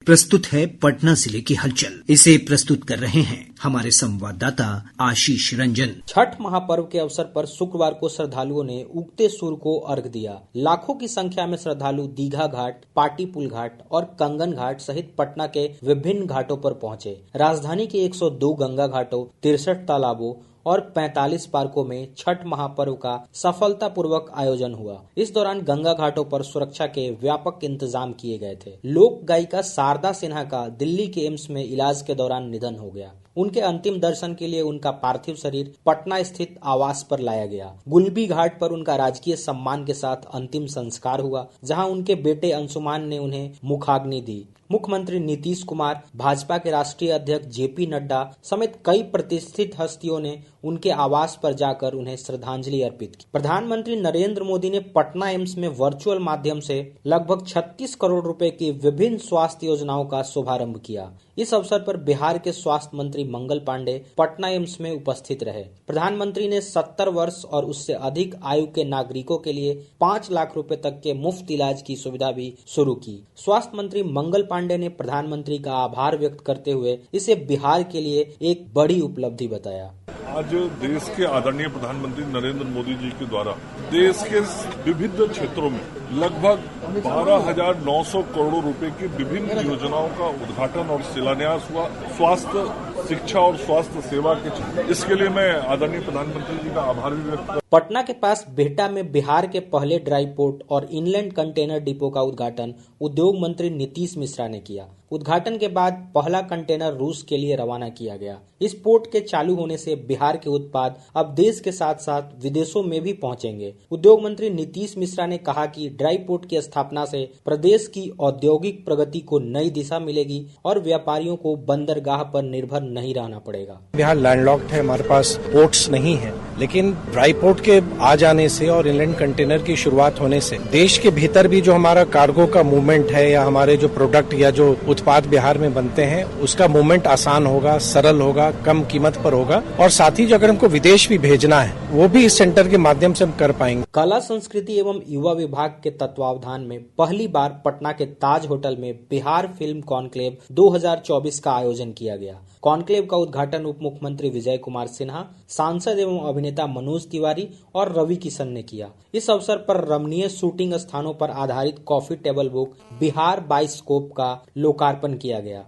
प्रस्तुत है पटना जिले की हलचल। इसे प्रस्तुत कर रहे हैं हमारे संवाददाता आशीष रंजन। छठ महापर्व के अवसर पर शुक्रवार को श्रद्धालुओं ने उगते सूर्य को अर्घ दिया। लाखों की संख्या में श्रद्धालु दीघा घाट, पाटी पुल घाट और कंगन घाट सहित पटना के विभिन्न घाटों पर पहुंचे। राजधानी के 102 गंगा घाटों, 63 तालाबों और 45 पार्कों में छठ महापर्व का सफलतापूर्वक आयोजन हुआ। इस दौरान गंगा घाटों पर सुरक्षा के व्यापक इंतजाम किए गए थे। लोक गायिका शारदा सिन्हा का दिल्ली के एम्स में इलाज के दौरान निधन हो गया। उनके अंतिम दर्शन के लिए उनका पार्थिव शरीर पटना स्थित आवास पर लाया गया। गुलबी घाट पर उनका राजकीय सम्मान के साथ अंतिम संस्कार हुआ, जहां उनके बेटे अंशुमान ने उन्हें मुखाग्नि दी। मुख्यमंत्री नीतीश कुमार, भाजपा के राष्ट्रीय अध्यक्ष जेपी नड्डा समेत कई प्रतिष्ठित हस्तियों ने उनके आवास पर जाकर उन्हें श्रद्धांजलि अर्पित की। प्रधानमंत्री नरेंद्र मोदी ने पटना एम्स में वर्चुअल माध्यम से लगभग 36 करोड़ रुपए की विभिन्न स्वास्थ्य योजनाओं का शुभारंभ किया। इस अवसर पर बिहार के स्वास्थ्य मंत्री मंगल पांडे पटना एम्स में उपस्थित रहे। प्रधानमंत्री ने 70 वर्ष और उससे अधिक आयु के नागरिकों के लिए 5 लाख रुपए तक के मुफ्त इलाज की सुविधा भी शुरू की। स्वास्थ्य मंत्री मंगल पांडे ने प्रधानमंत्री का आभार व्यक्त करते हुए इसे बिहार के लिए एक बड़ी उपलब्धि बताया। आज देश के आदरणीय प्रधानमंत्री नरेंद्र मोदी जी के द्वारा देश के विभिन्न क्षेत्रों में लगभग 12,900 करोड़ रुपए की विभिन्न योजनाओं का उद्घाटन और शिलान्यास हुआ। स्वास्थ्य, शिक्षा और स्वास्थ्य सेवा के क्षेत्र, इसके लिए मैं आदरणीय प्रधानमंत्री जी का आभार भी व्यक्त करता हूं। पटना के पास बिहटा में बिहार के पहले ड्राई पोर्ट और इनलैंड कंटेनर डिपो का उद्घाटन उद्योग मंत्री नीतीश मिश्रा ने किया। उद्घाटन के बाद पहला कंटेनर रूस के लिए रवाना किया गया। इस पोर्ट के चालू होने से बिहार के उत्पाद अब देश के साथ साथ विदेशों में भी पहुंचेंगे। उद्योग मंत्री नीतीश मिश्रा ने कहा कि ड्राई पोर्ट की स्थापना से प्रदेश की औद्योगिक प्रगति को नई दिशा मिलेगी और व्यापारियों को बंदरगाह पर निर्भर नहीं रहना पड़ेगा। बिहार लैंडलॉक्ड है, हमारे पास पोर्ट्स नहीं है, लेकिन ड्राई पोर्ट के आ जाने से और इनलैंड कंटेनर की शुरुआत होने से देश के भीतर भी जो हमारा कार्गो का मूवमेंट है या हमारे जो प्रोडक्ट या जो उत्पाद बिहार में बनते हैं उसका मूवमेंट आसान होगा, सरल होगा, कम कीमत पर होगा और साथ ही जो अगर हमको विदेश भी भेजना है वो भी इस सेंटर के माध्यम से हम कर पाएंगे। कला, संस्कृति एवं युवा विभाग के तत्वावधान में पहली बार पटना के ताज होटल में बिहार फिल्म कॉन्क्लेव 2024 का आयोजन किया गया। कॉन्क्लेव का उद्घाटन उप मुख्यमंत्री विजय कुमार सिन्हा, सांसद एवं अभिनेता मनोज तिवारी और रवि किशन ने किया। इस अवसर पर रमणीय शूटिंग स्थानों पर आधारित coffee table book Bihar bioscope का लोकार्पण किया गया।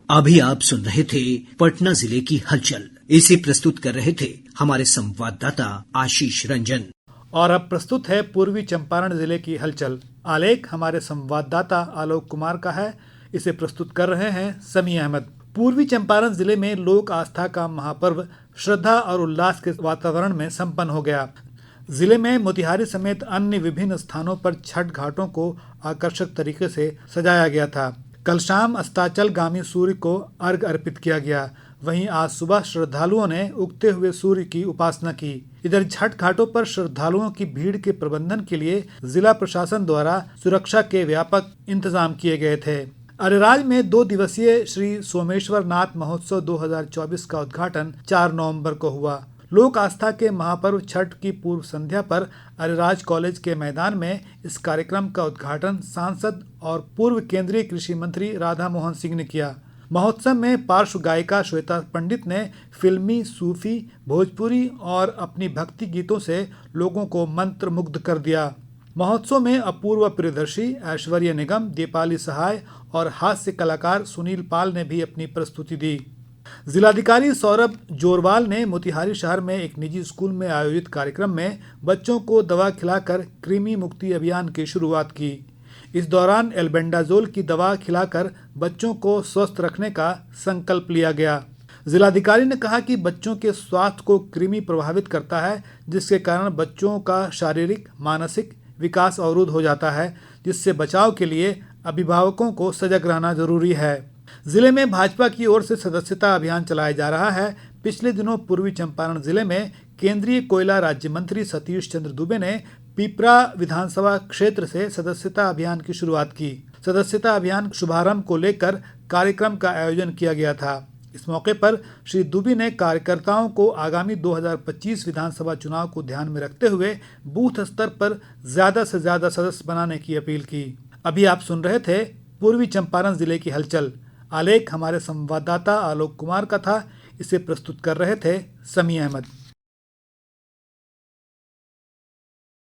अभी आप सुन रहे थे पटना जिले की हलचल। इसे प्रस्तुत कर रहे थे हमारे संवाददाता आशीष रंजन। और अब प्रस्तुत है पूर्वी चंपारण जिले की हलचल। आलेख हमारे संवाददाता आलोक कुमार का है। इसे प्रस्तुत कर रहे हैं समी अहमद। पूर्वी चंपारण जिले में लोक आस्था का महापर्व श्रद्धा और उल्लास के वातावरण में संपन्न हो गया। जिले में मोतिहारी समेत अन्य विभिन्न स्थानों पर छठ घाटों को आकर्षक तरीके से सजाया गया था। कल शाम अस्ताचलगामी सूर्य को अर्घ अर्पित किया गया। वहीं आज सुबह श्रद्धालुओं ने उगते हुए सूर्य की उपासना की। इधर छठ घाटों पर श्रद्धालुओं की भीड़ के प्रबंधन के लिए जिला प्रशासन द्वारा सुरक्षा के व्यापक इंतजाम किए गए थे। अरेराज में 2 दिवसीय श्री सोमेश्वर नाथ महोत्सव 2024 का उद्घाटन 4 नवंबर को हुआ। लोक आस्था के महापर्व छठ की पूर्व संध्या पर अरेराज कॉलेज के मैदान में इस कार्यक्रम का उद्घाटन सांसद और पूर्व केंद्रीय कृषि मंत्री राधा मोहन सिंह ने किया। महोत्सव में पार्श्व गायिका श्वेता पंडित ने फिल्मी, सूफी, भोजपुरी और अपनी भक्ति गीतों से लोगों को मंत्र मुग्ध कर दिया। महोत्सव में अपूर्व प्रियदर्शी, ऐश्वर्य निगम, दीपाली सहाय और हास्य कलाकार सुनील पाल ने भी अपनी प्रस्तुति दी। जिलाधिकारी सौरभ जोरवाल ने मोतिहारी शहर में एक निजी स्कूल में आयोजित कार्यक्रम में बच्चों को दवा खिलाकर कृमि मुक्ति अभियान की शुरुआत की। इस दौरान एल्बेंडाजोल की दवा खिलाकर बच्चों को स्वस्थ रखने का संकल्प लिया गया। जिलाधिकारी ने कहा कि बच्चों के स्वास्थ्य को कृमि प्रभावित करता है, जिसके कारण बच्चों का शारीरिक, मानसिक विकास अवरुद्ध हो जाता है, जिससे बचाव के लिए अभिभावकों को सजग रहना जरूरी है। जिले में भाजपा की ओर से सदस्यता अभियान चलाया जा रहा है। पिछले दिनों पूर्वी चंपारण जिले में केंद्रीय कोयला राज्य मंत्री सतीश चंद्र दुबे ने पिपरा विधानसभा क्षेत्र से सदस्यता अभियान की शुरुआत की। सदस्यता अभियान शुभारंभ को लेकर कार्यक्रम का आयोजन किया गया था। इस मौके पर श्री दुबे ने कार्यकर्ताओं को आगामी 2025 विधानसभा चुनाव को ध्यान में रखते हुए बूथ स्तर पर ज्यादा से ज्यादा सदस्य बनाने की अपील की। अभी आप सुन रहे थे पूर्वी चंपारण जिले की हलचल। आलेख हमारे संवाददाता आलोक कुमार का था। इसे प्रस्तुत कर रहे थे समी अहमद।